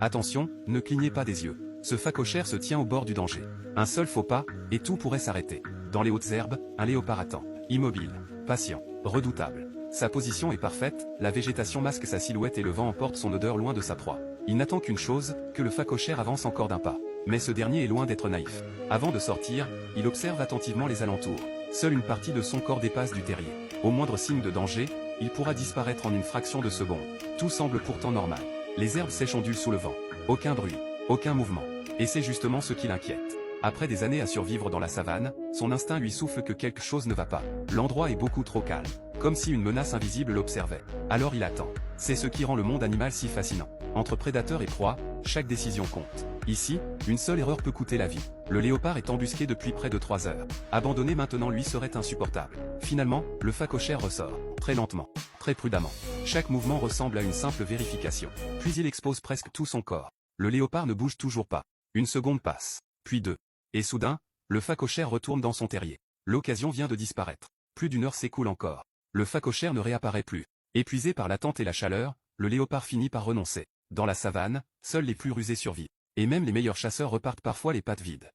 Attention, ne clignez pas des yeux. Ce phacochère se tient au bord du danger. Un seul faux pas, et tout pourrait s'arrêter. Dans les hautes herbes, un léopard attend. Immobile, patient, redoutable. Sa position est parfaite, la végétation masque sa silhouette et le vent emporte son odeur loin de sa proie. Il n'attend qu'une chose, que le phacochère avance encore d'un pas. Mais ce dernier est loin d'être naïf. Avant de sortir, il observe attentivement les alentours. Seule une partie de son corps dépasse du terrier. Au moindre signe de danger, il pourra disparaître en une fraction de seconde. Tout semble pourtant normal. Les herbes sèches ondulent sous le vent. Aucun bruit, aucun mouvement. Et c'est justement ce qui l'inquiète. Après des années à survivre dans la savane, son instinct lui souffle que quelque chose ne va pas. L'endroit est beaucoup trop calme. Comme si une menace invisible l'observait. Alors il attend. C'est ce qui rend le monde animal si fascinant. Entre prédateurs et proie, chaque décision compte. Ici, une seule erreur peut coûter la vie. Le léopard est embusqué depuis près de 3 heures. Abandonner maintenant lui serait insupportable. Finalement, le phacochère ressort. Très lentement. Très prudemment. Chaque mouvement ressemble à une simple vérification. Puis il expose presque tout son corps. Le léopard ne bouge toujours pas. Une seconde passe. Puis 2. Et soudain, le phacochère retourne dans son terrier. L'occasion vient de disparaître. Plus d'1 heure s'écoule encore. Le phacochère ne réapparaît plus. Épuisé par l'attente et la chaleur, le léopard finit par renoncer. Dans la savane, seuls les plus rusés survivent. Et même les meilleurs chasseurs repartent parfois les pattes vides.